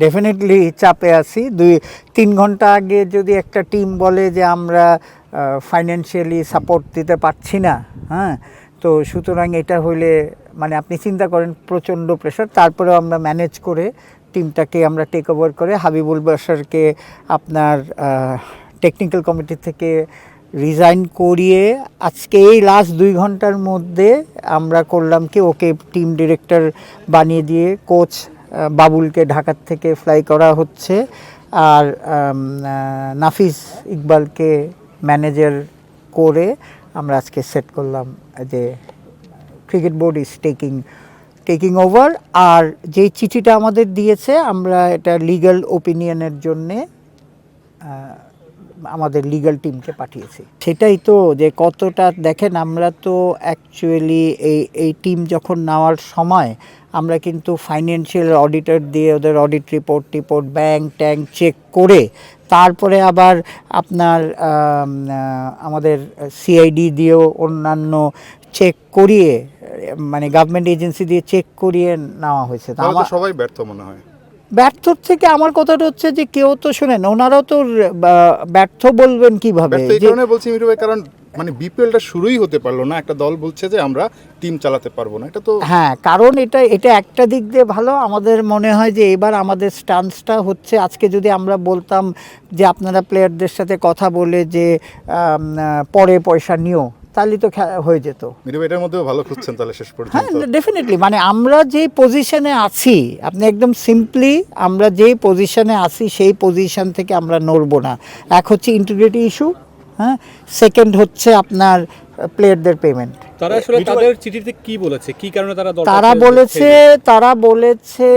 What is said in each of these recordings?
Definitely চাপে আছি। 2-3 ঘন্টা আগে যদি একটা টিম বলে যে আমরা ফাইন্যান্সিয়ালি সাপোর্ট দিতে পারছি না, হ্যাঁ, তো সুতরাং এটা হইলে মানে আপনি চিন্তা করেন প্রচণ্ড প্রেশার। তারপরেও আমরা ম্যানেজ করে টিমটাকে আমরা টেক ওভার করে হাবিবুল বাশারকে আপনার টেকনিক্যাল কমিটি থেকে রিজাইন করিয়ে আজকে এই লাস্ট 2 ঘন্টার মধ্যে আমরা করলাম কি ওকে টিম ডিরেক্টর বানিয়ে দিয়ে কোচ বাবুলকে ঢাকার থেকে ফ্লাই করা হচ্ছে, আর নাফিস ইকবালকে ম্যানেজার করে আমরা আজকে সেট করলাম যে cricket board is taking over. আর যে চিঠিটা আমাদের দিয়েছে আমরা এটা লিগ্যাল ওপিনিয়নের জন্যে আমাদের লিগ্যাল টিমকে পাঠিয়েছি। সেটাই তো যে কতটা দেখেন, আমরা তো অ্যাকচুয়ালি এই টিম যখন নেওয়ার সময় আমরা কিন্তু ফাইন্যান্সিয়াল অডিটর দিয়ে ওদের অডিট রিপোর্ট ব্যাংক ট্যাঙ্ক চেক করে তারপরে আবার আপনার আমাদের সিআইডি দিয়েও অন্যান্য চেক করিয়ে মানে গভর্নমেন্ট এজেন্সি দিয়ে চেক করিয়ে নেওয়া হয়েছে। সবাই ব্যর্থ মনে হয়। ব্যর্থর থেকে আমার কথাটা হচ্ছে যে কেউ তো শোনেন, ওনারাও তো ব্যর্থ বলবেন কিভাবে? এই কারণে বলছি মিঠু ভাই, কারণ মানে বিপিএলটা শুরুই হতে পারলো না, একটা দল বলছে যে আমরা টিম চালাতে পারবো না। এটা তো হ্যাঁ, কারণ এটা একটা দিক দিয়ে ভালো। আমাদের মনে হয় যে এবার আমাদের স্টান্সটা হচ্ছে, আজকে যদি আমরা বলতাম যে আপনারা প্লেয়ারদের সাথে কথা বলে যে পরে পয়সা নিও, তাহলে তো হয়ে যেত। এটার মধ্যেও ভালো খুঁজছেন তাহলে শেষ পর্যন্ত। হ্যাঁ, ডেফিনেটলি মানে আমরা যে পজিশনে আছি, আপনি একদম সিম্পলি আমরা যে পজিশনে আছি সেই পজিশন থেকে আমরা নড়বো না। এক হচ্ছে ইন্টিগ্রিটি ইস্যু, হ্যাঁ, সেকেন্ড হচ্ছে আপনার প্লেয়ারদের পেমেন্ট। তারা আসলে তাদের চিঠিতে কি বলেছে, কি কারণে তারা বলেছে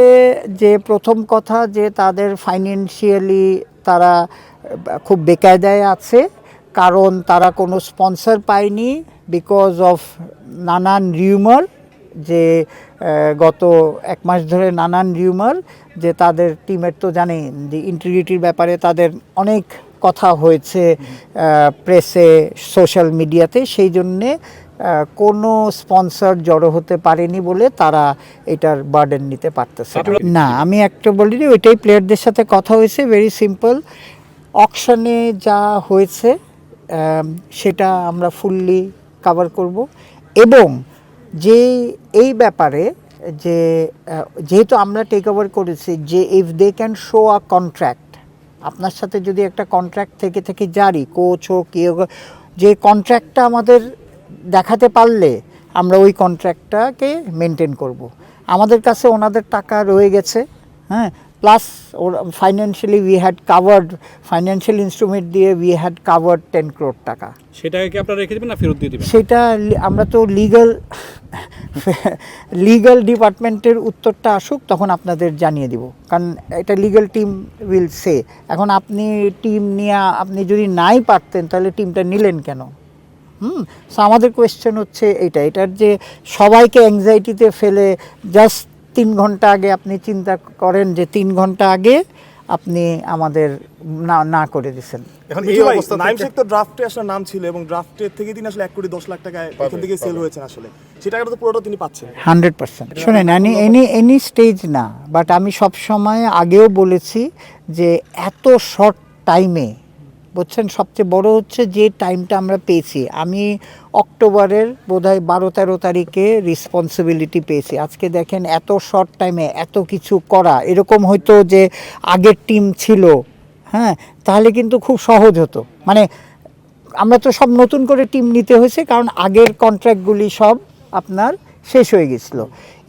যে প্রথম কথা যে তাদের ফাইন্যান্সিয়ালি তারা খুব বেকায়দায় আছে, কারণ তারা কোনো স্পন্সর পায়নি বিকজ অফ নানান রিউমার, যে গত 1 মাস ধরে নানান রিউমার যে তাদের টিমের তো জানেন যে ইন্টিগ্রিটির ব্যাপারে তাদের অনেক কথা হয়েছে প্রেসে, সোশ্যাল মিডিয়াতে, সেই জন্যে কোনো স্পন্সর জড়ো হতে পারেনি বলে তারা এটার বার্ডেন নিতে পারতেছে না। আমি একটা বলি, ওইটাই প্লেয়ারদের সাথে কথা হয়েছে, ভেরি সিম্পল। অকশনে যা হয়েছে সেটা আমরা ফুললি কভার করব, এবং যে এই ব্যাপারে যে যেহেতু আমরা টেক ওভার করেছি, যে if they can show a contract, আপনার সাথে যদি একটা কন্ট্রাক্ট থেকে জারি, কোচ হোক কি হোক, যে কন্ট্রাক্টটা আমাদের দেখাতে পারলে আমরা ওই কন্ট্রাক্টটাকে মেনটেন করব। আমাদের কাছে ওনাদের টাকা রয়ে গেছে, হ্যাঁ, plus financially we had covered, financial instrument দিয়ে উই হ্যাড কাভার্ড 10 crore টাকা। সেটাকে কি আপনারা রেখে দেবেন না ফেরত দিয়ে দেবেন? সেটা আমরা তো লিগ্যাল ডিপার্টমেন্টের উত্তরটা আসুক, তখন আপনাদের জানিয়ে দিব, কারণ এটা লিগ্যাল টিম উইল সে। এখন আপনি টিম নিয়ে আপনি যদি নাই পারতেন তাহলে টিমটা নিলেন কেন? সো আমাদের কোয়েশ্চেন হচ্ছে এটার যে সবাইকে অ্যাংজাইটিতে ফেলে জাস্ট 3 ঘন্টা আগে আপনি চিন্তা করেন যে 3 ঘন্টা আগে আপনি আমাদের না করে দিচ্ছেন। এখন এই অবস্থা নাইম শেখ তো ড্রাফটে আসার নাম ছিল, এবং ড্রাফটের থেকে তিনি আসলে 1,10,00,000 টাকা এখান থেকে সেল হয়েছেন। আসলে সেটা তো পুরোটা তিনি পাচ্ছেন 100%। শুনেন, এনি স্টেজ না, বাট আমি সব সময় আগেও বলেছি যে এত শর্ট টাইমে, বুঝছেন, সবচেয়ে বড় হচ্ছে যে টাইমটা আমরা পেয়েছি। আমি অক্টোবরের বোধহয় 12-13 তারিখে রেসপন্সিবিলিটি পেয়েছি। আজকে দেখেন এত শর্ট টাইমে এত কিছু করা, এরকম হয়তো যে আগের টিম ছিল, হ্যাঁ, তাহলে কিন্তু খুব সহজ হতো। মানে আমরা তো সব নতুন করে টিম নিতে হয়েছে, কারণ আগের কন্ট্রাক্টগুলি সব আপনার শেষ হয়ে গেছিলো।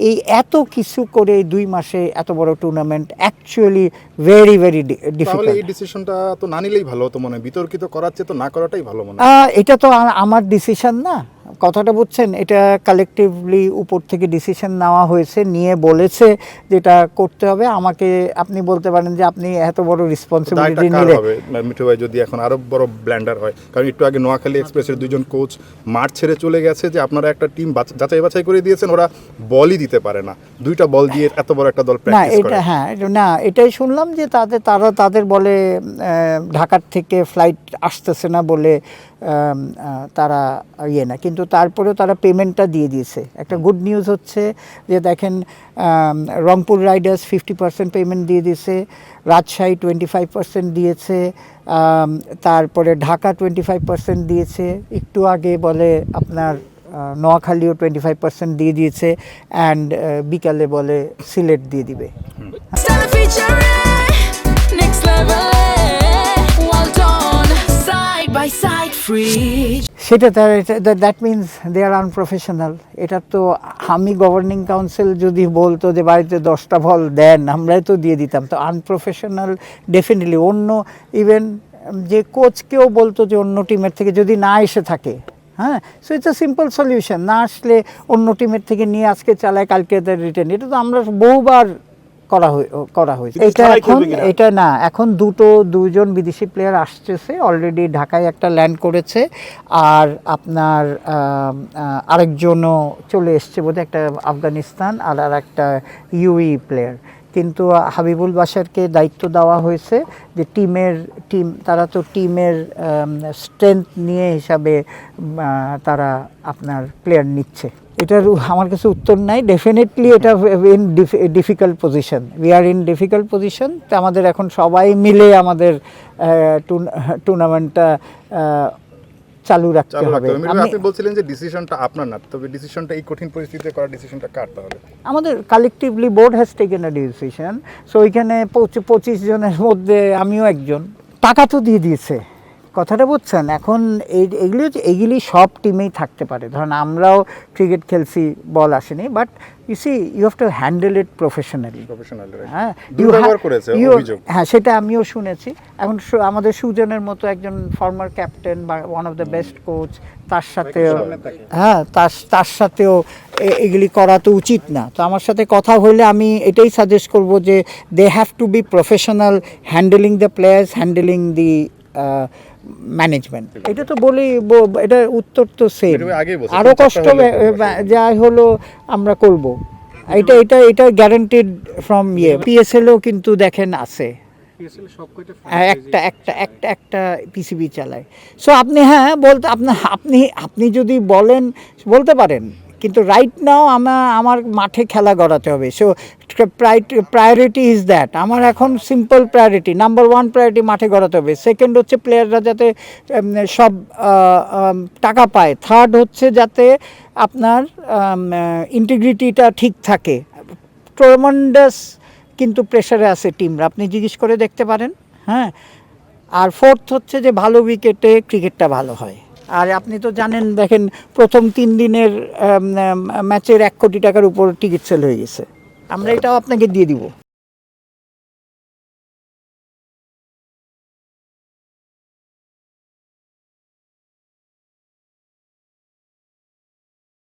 এই এত কিছু করে 2 মাসে এত বড় টুর্নামেন্ট অ্যাকচুয়ালি ভেরি ডিফিকাল্ট। এই ডিসিশনটা তো না নিলেই ভালো হতো মনে হয়, বিতর্কিত করার চেয়ে তো না করাটাই ভালো মনে হয়। এটা তো আমার ডিসিশন না, কথাটা বুঝছেন, এটা কালেকটিভলি উপর থেকে ডিসিশন নেওয়া হয়েছে, নিয়ে বলেছে যেটা করতে হবে। আমাকে আপনি বলতে পারেন যে আপনি এত বড় রেসপন্সিবিলিটি নিলে মিঠু ভাই, যদি এখন আরো বড় ব্ল্যান্ডার হয়, কারণ একটু আগে নোয়াখালী এক্সপ্রেসের 2 জন কোচ মাঠ ছেড়ে চলে গেছে, যে আপনারা একটা টিম যাচাই বাছাই করে দিয়েছেন, ওরা বলই দিতে পারে না, 2টা বল দিয়ে এত বড় একটা দল প্র্যাকটিস করে। না, এটাই শুনলাম যে তাদের বলে ঢাকার থেকে ফ্লাইট আসতেছে না বলে তারা ইয়ে না, কিন্তু তারপরেও তারা পেমেন্টটা দিয়ে দিয়েছে। একটা গুড নিউজ হচ্ছে যে দেখেন রংপুর রাইডার্স 50% পেমেন্ট দিয়ে দিয়েছে, রাজশাহী 25% দিয়েছে, তারপরে ঢাকা 25% দিয়েছে, একটু আগে বলে আপনার নোয়াখালীও 25% দিয়ে দিয়েছে, অ্যান্ড বিকালে বলে সিলেট দিয়ে দিবে। Stella featuring next level. Well done, side by side, free. সেটা that means they are unprofessional. এটা তো আমি গভর্নিং কাউন্সিল যদি বলতো যে বাড়িতে 10টা বল দেন, আমরাই তো দিয়ে দিতাম। তো আনপ্রফেশনাল ডেফিনেটলি। অন্য ইভেন যে কোচকেও বলতো যে অন্য টিমের থেকে যদি না এসে থাকে, হ্যাঁ, so it's a simple solution, না আসলে অন্য টিমের থেকে নিয়ে আজকে চালায় কালকে তার রিটার্ন। এটা তো আমরা বহুবার করা হয়েছে। কিন্তু এটা সবাই এখন খেলবে কিনা? এটা না, এখন দুজন বিদেশি প্লেয়ার আসতেছে, অলরেডি ঢাকায় একটা ল্যান্ড করেছে, আর আপনার আরেকজনও চলে এসছে বোধহয়, একটা আফগানিস্তান আর একটা ইউই প্লেয়ার। কিন্তু হাবিবুল বাশারকে দায়িত্ব দেওয়া হয়েছে যে তারা তো টিমের স্ট্রেংথ নিয়ে হিসাবে তারা আপনার প্লেয়ার নিচ্ছে। এটার আমার কাছে উত্তর নাই। ডেফিনেটলি এটা in difficult position, we are in difficult position. তো আমাদের এখন সবাই মিলে আমাদের টুর্নামেন্টটা চালু রাখতে হবে। আপনি বলছিলেন যে ডিসিশনটা আপনার না, তবে ডিসিশনটা এই কঠিন পরিস্থিতিতে করার ডিসিশনটা কার তাহলে? আমাদের collectively board has taken a decision. So ওইখানে 25 জনের মধ্যে আমিও একজন। টাকা তো দিয়ে দিয়েছে, কথাটা বুঝছেন। এখন এইগুলি সব টিমেই থাকতে পারে। ধরেন আমরাও ক্রিকেট খেলছি, বল আসেনি, but you see you have to handle it professionally. হ্যাঁ, দুর্ব্যবহার করেছে অভিযোগ। হ্যাঁ, সেটা আমিও শুনেছি। এখন আমাদের সুজনের মতো একজন ফর্মার ক্যাপ্টেন বা one of the best coach, তার সাথেও তার সাথেও এগুলি করা তো উচিত না। তো আমার সাথে কথা হইলে আমি এটাই সাজেস্ট করব যে they have to be professional handling the players, handling the management. এটা তো বলি, এটা উত্তর তো সেম। আরও কষ্ট যাই হলো আমরা করব, এটা গ্যারান্টিড ফ্রম পিএসএলও কিন্তু দেখেন আছে একটা পিসিবি চালায়। সো আপনি বলতে আপনি যদি বলেন বলতে পারেন, কিন্তু রাইট নাও আমার মাঠে খেলা গড়াতে হবে। So priority is that. আমার এখন সিম্পল প্রায়োরিটি, নাম্বার 1 প্রায়োরিটি মাঠে গড়াতে হবে। সেকেন্ড হচ্ছে প্লেয়াররা যাতে সব টাকা পায়। থার্ড হচ্ছে যাতে আপনার ইন্টিগ্রিটিটা ঠিক থাকে। ট্রেমেন্ডাস কিন্তু প্রেশারে আছে টিমরা, আপনি জিজ্ঞেস করে দেখতে পারেন। হ্যাঁ, আর ফোর্থ হচ্ছে যে ভালো উইকেটে ক্রিকেটটা ভালো হয়। আর আপনি তো জানেন, দেখেন প্রথম 3 দিনের ম্যাচের 1 কোটি টাকার উপর টিকিট সেল হয়ে গেছে। আমরা এটাও আপনাকে দিয়ে দিব।